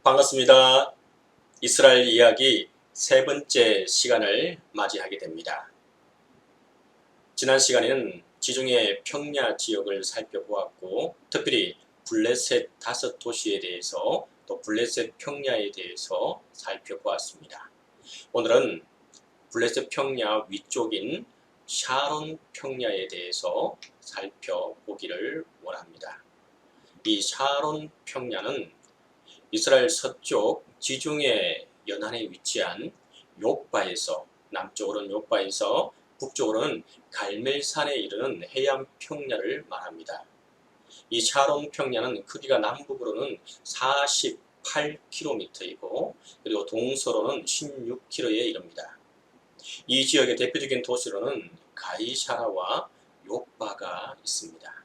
반갑습니다. 이스라엘 이야기 세 번째 시간을 맞이하게 됩니다. 지난 시간에는 지중해 평야 지역을 살펴보았고, 특별히 블레셋 5도시에 대해서 또 블레셋 평야에 대해서 살펴보았습니다. 오늘은 블레셋 평야 위쪽인 샤론 평야에 대해서 살펴보기를 원합니다. 이 샤론 평야는 이스라엘 서쪽 지중해 연안에 위치한 욥바에서, 남쪽으로는 욥바에서 북쪽으로는 갈멜산에 이르는 해안 평야를 말합니다. 이 샤론 평야는 크기가 남북으로는 48km이고 그리고 동서로는 16km에 이릅니다. 이 지역의 대표적인 도시로는 가이사라와 욥바가 있습니다.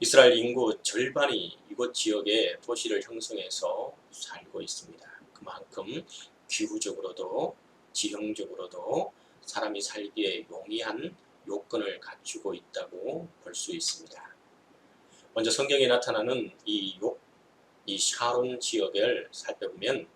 이스라엘 인구 절반이 이곳 지역에 도시를 형성해서 살고 있습니다. 그만큼 기후적으로도 지형적으로도 사람이 살기에 용이한 요건을 갖추고 있다고 볼 수 있습니다. 먼저 성경에 나타나는 이 샤론 지역을 살펴보면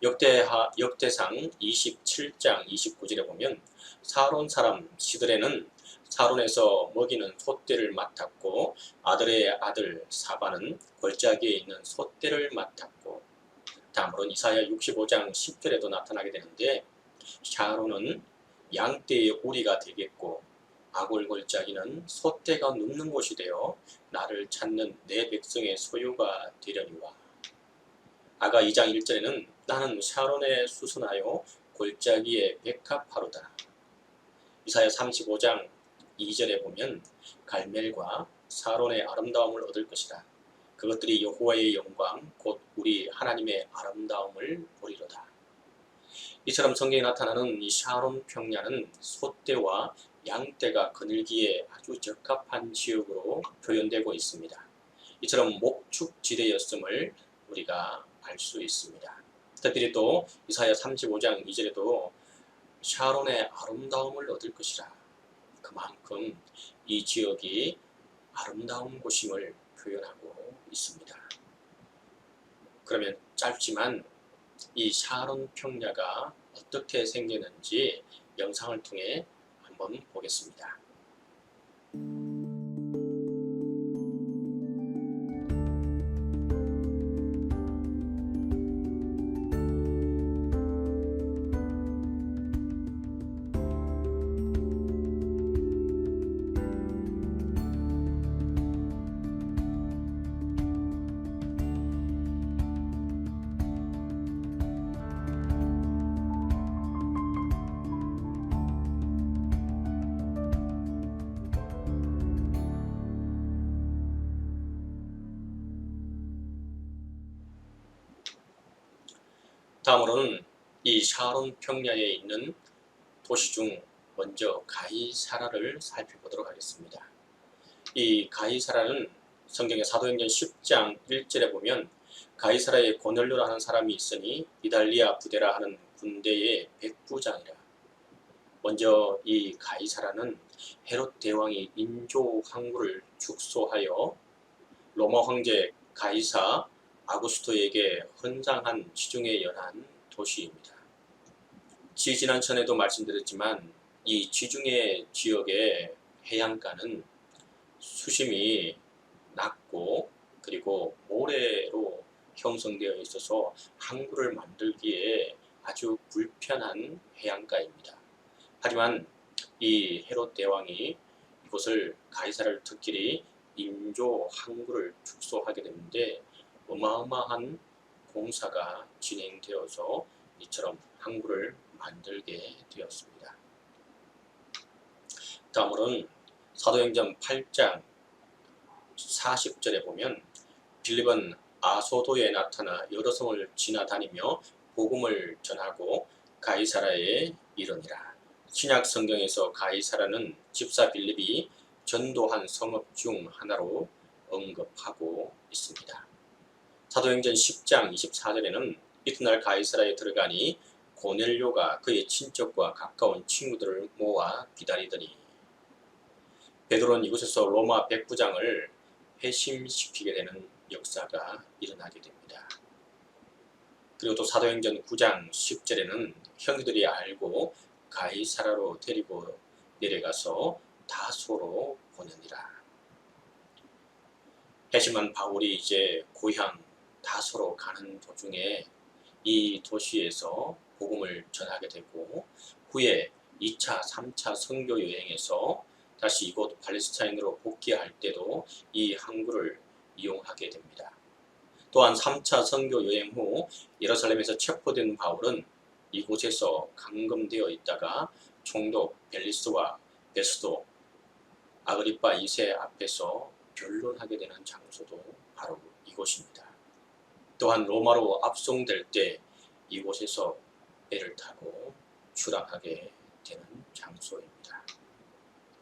역대상 27장 29절에 보면 사론 사람 시드레는 사론에서 먹이는 솥대를 맡았고 아들의 아들 사바는 골짜기에 있는 솥대를 맡았고, 다음으로는 이사야 65장 10절에도 나타나게 되는데 샤론은 양떼의 우리가 되겠고 아골 골짜기는 솥대가 눕는 곳이 되어 나를 찾는 내 백성의 소유가 되려니와. 아가 2장 1절에는 나는 샤론에 수선하여 골짜기에 백합하로다. 이사야 35장 2절에 보면 갈멜과 사론의 아름다움을 얻을 것이라. 그것들이 여호와의 영광 곧 우리 하나님의 아름다움을 보리로다. 이처럼 성경에 나타나는 이 샤론 평야는 솥대와 양떼가 거닐기에 아주 적합한 지역으로 표현되고 있습니다. 이처럼 목축지대였음을 우리가 알 수 있습니다. 특별히 또 이사야 35장 2절에도 샤론의 아름다움을 얻을 것이라. 그만큼 이 지역이 아름다운 곳임을 표현하고 있습니다. 그러면 짧지만 이 샤론 평야가 어떻게 생겼는지 영상을 통해 한번 보겠습니다. 다음으로는 이 샤론 평야에 있는 도시 중 먼저 가이사라를 살펴보도록 하겠습니다. 이 가이사라는 성경의 사도행전 10장 1절에 보면 가이사라에 고넬료라는 사람이 있으니 이달리아 부대라 하는 군대의 백부장이라. 먼저 이 가이사라는 헤롯 대왕이 인조 항구를 축소하여 로마 황제 가이사 아구스토에게 헌장한 지중해 연안 도시입니다. 지난 전에도 말씀드렸지만 이 지중해 지역의 해안가는 수심이 낮고 그리고 모래로 형성되어 있어서 항구를 만들기에 아주 불편한 해안가입니다. 하지만 이 헤롯 대왕이 이곳을 가이사라를 특길이 인조 항구를 축소하게 되는데 어마어마한 공사가 진행되어서 이처럼 항구를 만들게 되었습니다. 다음으로는 사도행전 8장 40절에 보면 빌립은 아소도에 나타나 여러 성을 지나다니며 복음을 전하고 가이사라에 이르니라. 신약 성경에서 가이사라는 집사 빌립이 전도한 성읍 중 하나로 언급하고 있습니다. 사도행전 10장 24절에는 이튿날 가이사라에 들어가니 고넬료가 그의 친척과 가까운 친구들을 모아 기다리더니 베드로는 이곳에서 로마 백부장을 회심시키게 되는 역사가 일어나게 됩니다. 그리고 또 사도행전 9장 10절에는 형제들이 알고 가이사라로 데리고 내려가서 다소로 보내니라. 회심한 바울이 이제 고향 다소로 가는 도중에 이 도시에서 복음을 전하게 되고, 후에 2차, 3차 선교 여행에서 다시 이곳 팔레스타인으로 복귀할 때도 이 항구를 이용하게 됩니다. 또한 3차 선교 여행 후 예루살렘에서 체포된 바울은 이곳에서 감금되어 있다가 총독 벨리스와 베스도, 아그리파 2세 앞에서 변론하게 되는 장소도 바로 이곳입니다. 또한 로마로 압송될 때 이곳에서 배를 타고 출항하게 되는 장소입니다.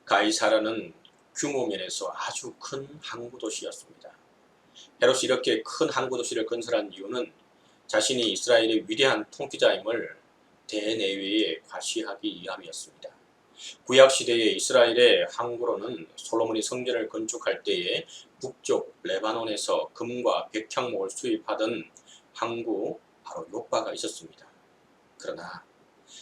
가이사라는 규모 면에서 아주 큰 항구 도시였습니다. 헤롯이 이렇게 큰 항구 도시를 건설한 이유는 자신이 이스라엘의 위대한 통치자임을 대내외에 과시하기 위함이었습니다. 구약시대의 이스라엘의 항구로는 솔로몬이 성전을 건축할 때에 북쪽 레바논에서 금과 백향목을 수입하던 항구 바로 요바가 있었습니다. 그러나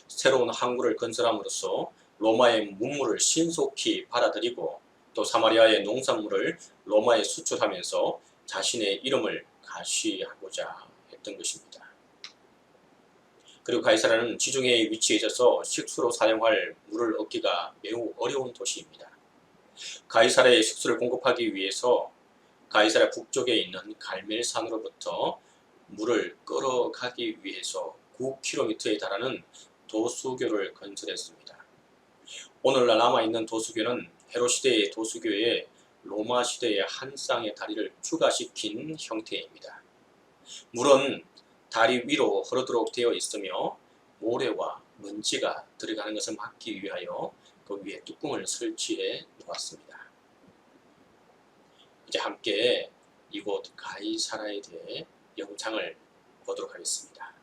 새로운 항구를 건설함으로써 로마의 문물을 신속히 받아들이고 또 사마리아의 농산물을 로마에 수출하면서 자신의 이름을 가시하고자 했던 것입니다. 그리고 가이사라는 지중해에 위치해 있어서 식수로 사용할 물을 얻기가 매우 어려운 도시입니다. 가이사라의 식수를 공급하기 위해서 가이사라 북쪽에 있는 갈멜산으로부터 물을 끌어가기 위해서 9km에 달하는 도수교를 건설했습니다. 오늘날 남아있는 도수교는 헤롯 시대의 도수교에 로마 시대의 한 쌍의 다리를 추가시킨 형태입니다. 물은 다리 위로 흐르도록 되어 있으며 모래와 먼지가 들어가는 것을 막기 위하여 그 위에 뚜껑을 설치해 놓았습니다. 이제 함께 이곳 가이사라에 대해 영상을 보도록 하겠습니다.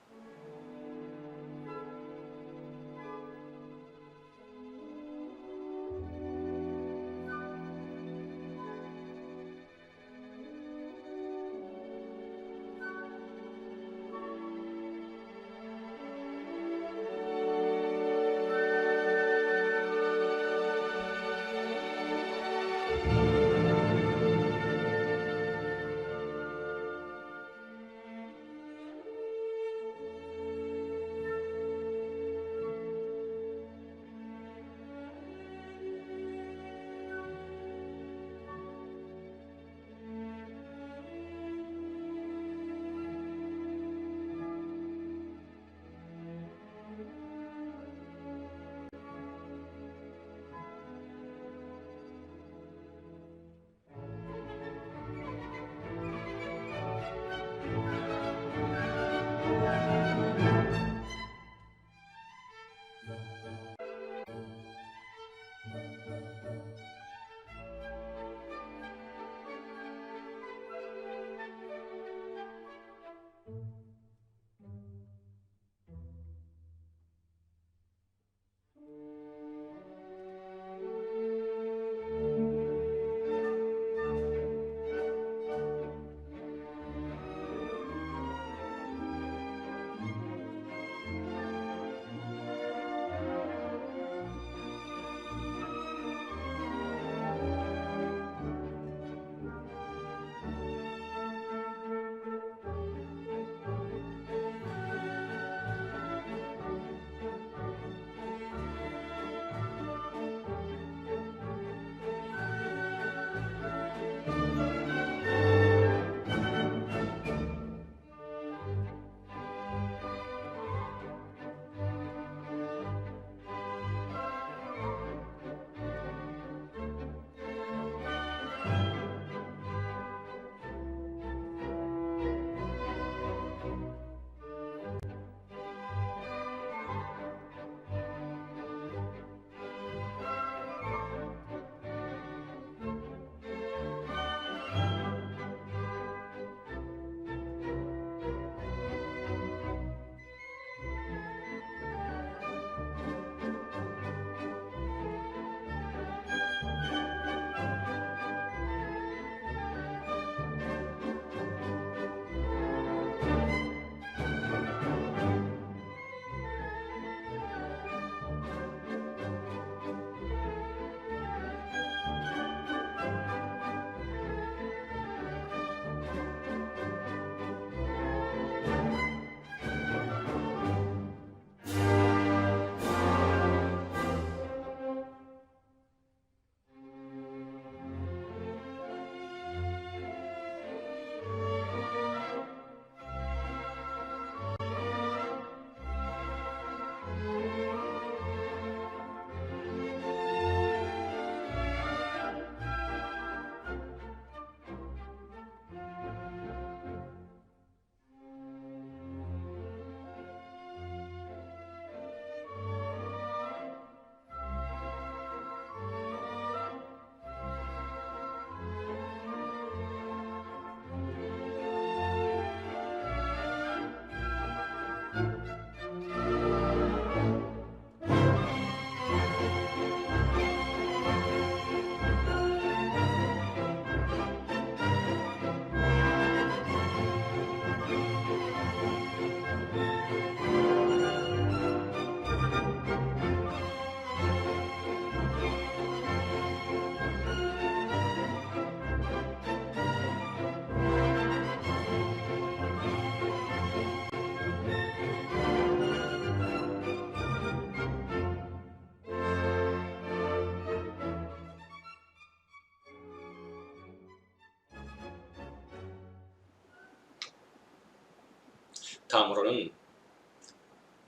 다음으로는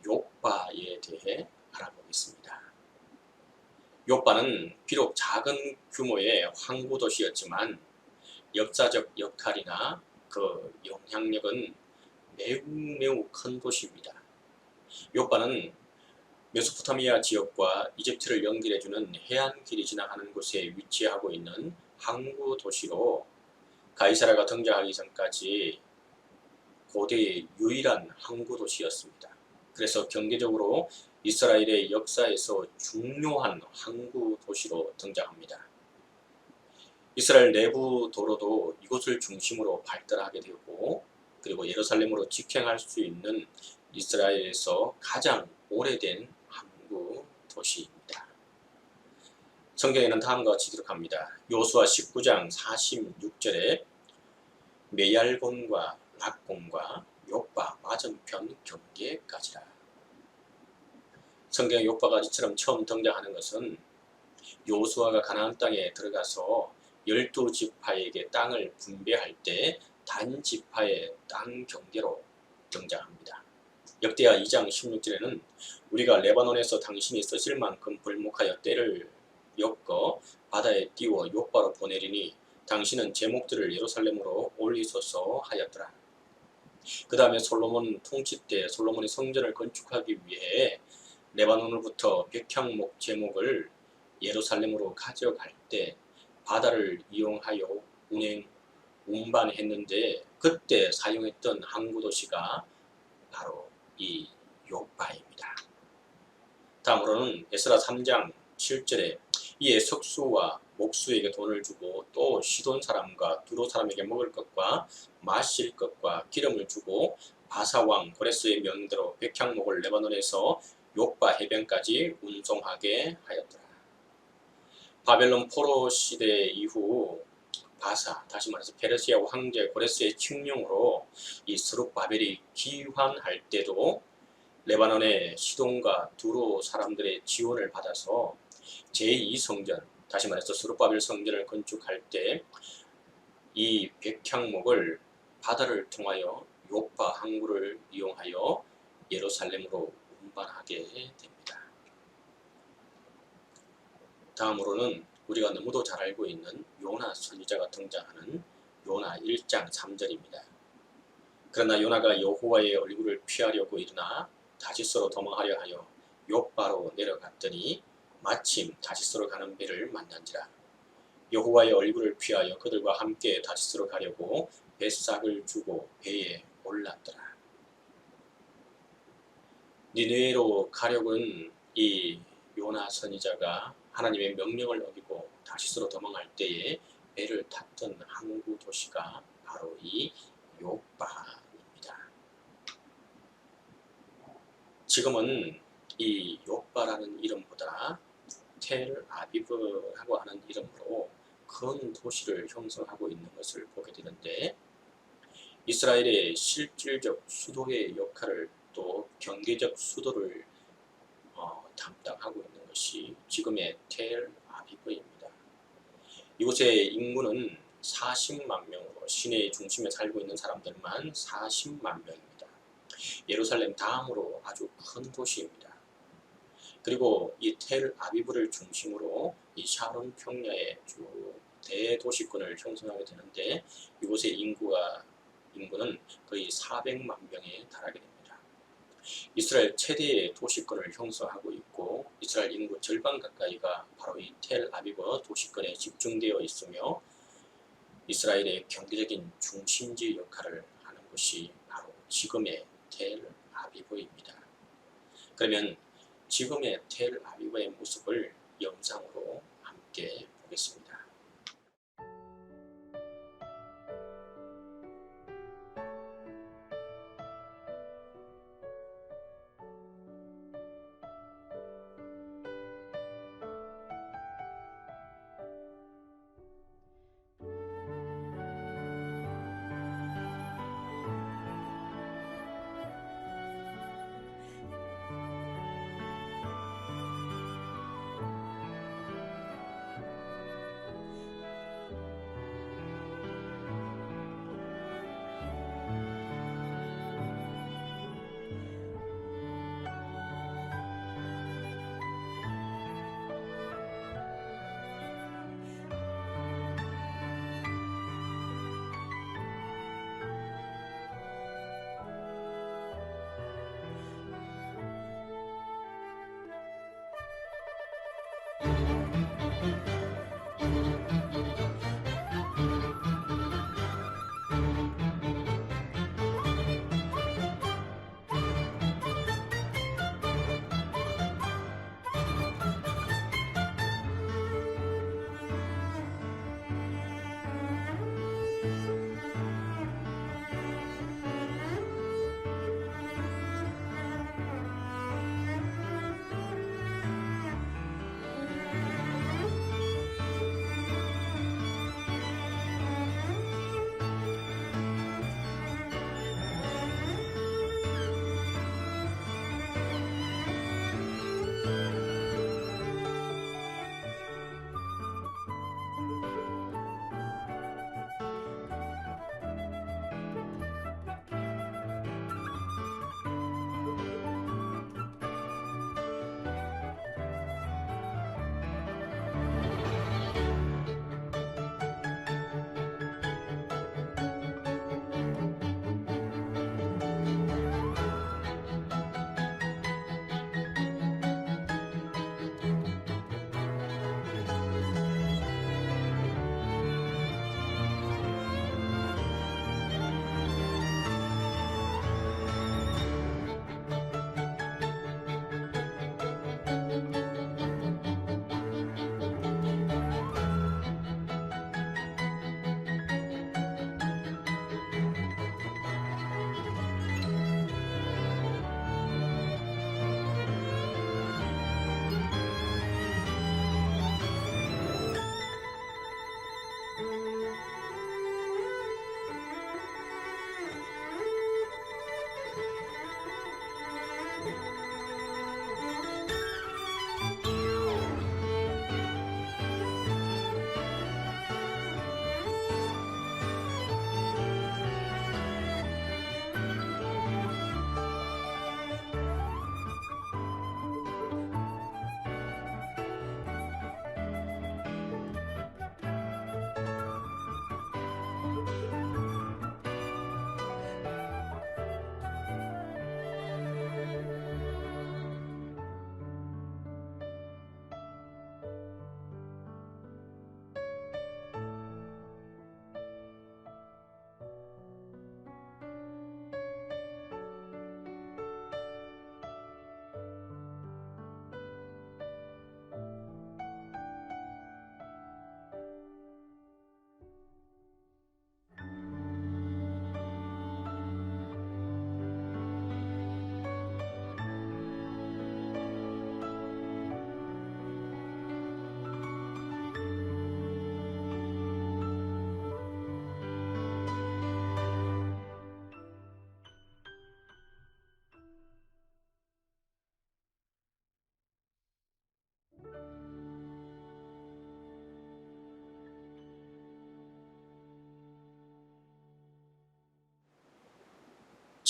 욥바에 대해 알아보겠습니다. 욥바는 비록 작은 규모의 항구 도시였지만 역사적 역할이나 그 영향력은 매우 큰 도시입니다. 욥바는 메소포타미아 지역과 이집트를 연결해주는 해안길이 지나가는 곳에 위치하고 있는 항구 도시로 가이사라가 등장하기 전까지 고대의 유일한 항구 도시였습니다. 그래서 경제적으로 이스라엘의 역사에서 중요한 항구 도시로 등장합니다. 이스라엘 내부 도로도 이곳을 중심으로 발달하게 되고, 그리고 예루살렘으로 직행할 수 있는 이스라엘에서 가장 오래된 항구 도시입니다. 성경에는 다음과 같이 기록합니다. 여호수아 19장 46절에 메얄곤과 락곤과 욥바 맞은편 경계까지라. 성경의 욥바가지처럼 처음 등장하는 것은 여호수아가 가나안 땅에 들어가서 12지파에게 땅을 분배할 때 단지파의 땅 경계로 등장합니다. 역대하 2장 16절에는 우리가 레바논에서 당신이 쓰실 만큼 벌목하여 때를 엮어 바다에 띄워 욥바로 보내리니 당신은 제목들을 예루살렘으로 올리소서 하였더라. 그 다음에 솔로몬 통치 때 솔로몬이 성전을 건축하기 위해 레바논으로부터 백향목 제목을 예루살렘으로 가져갈 때 바다를 이용하여 운반했는데 그때 사용했던 항구 도시가 바로 이 욥바입니다. 다음으로는 에스라 3장 7절에 이에 석수와 목수에게 돈을 주고 또 시돈 사람과 두로 사람에게 먹을 것과 마실 것과 기름을 주고 바사 왕 고레스의 명대로 백향목을 레바논에서 욥바 해변까지 운송하게 하였더라. 바벨론 포로 시대 이후 바사, 다시 말해서 페르시아 황제 고레스의 칙령으로 이 스룹바벨이 기환할 때도 레바논의 시돈과 두로 사람들의 지원을 받아서 제2성전, 다시 말해서 스룹바벨 성전을 건축할 때 이 백향목을 바다를 통하여 욥바 항구를 이용하여 예루살렘으로 운반하게 됩니다. 다음으로는 우리가 너무도 잘 알고 있는 요나 선지자가 등장하는 요나 1장 3절입니다. 그러나 요나가 여호와의 얼굴을 피하려고 일어나 다시스로 도망하려 하여 욥바로 내려갔더니 마침 다시스로 가는 배를 만난지라. 여호와의 얼굴을 피하여 그들과 함께 다시스로 가려고 뱃삭을 주고 배에 올랐더라. 니느웨로 가려는 이 요나 선지자가 하나님의 명령을 어기고 다시스로 도망할 때에 배를 탔던 항구 도시가 바로 이 욥바입니다. 지금은 이 욥바라는 이름보다 텔 아비브라고 하는 이름으로 큰 도시를 형성하고 있는 것을 보게 되는데, 이스라엘의 실질적 수도의 역할을 또 경제적 수도를 담당하고 있는 것이 지금의 텔 아비브입니다. 이곳의 인구는 40만 명으로 시내의 중심에 살고 있는 사람들만 40만 명입니다. 예루살렘 다음으로 아주 큰 도시입니다. 그리고 이 텔 아비브를 중심으로 이 샤론 평야의 주 대도시권을 형성하게 되는데, 이곳의 인구는 거의 400만 명에 달하게 됩니다. 이스라엘 최대의 도시권을 형성하고 있고, 이스라엘 인구 절반 가까이가 바로 이 텔 아비브 도시권에 집중되어 있으며, 이스라엘의 경제적인 중심지 역할을 하는 곳이 바로 지금의 텔 아비브입니다. 그러면 지금의 텔 아비브의 모습을 영상으로 함께 보겠습니다.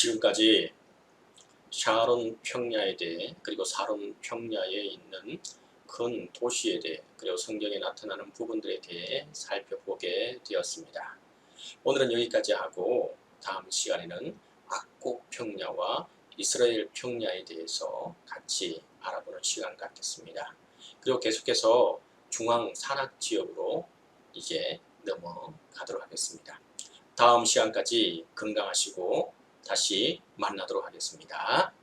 지금까지 샤론 평야에 대해, 그리고 사론 평야에 있는 큰 도시에 대해, 그리고 성경에 나타나는 부분들에 대해 살펴보게 되었습니다. 오늘은 여기까지 하고 다음 시간에는 악고 평야와 이스라엘 평야에 대해서 같이 알아보는 시간 갖겠습니다. 그리고 계속해서 중앙 산악 지역으로 이제 넘어가도록 하겠습니다. 다음 시간까지 건강하시고 다시 만나도록 하겠습니다.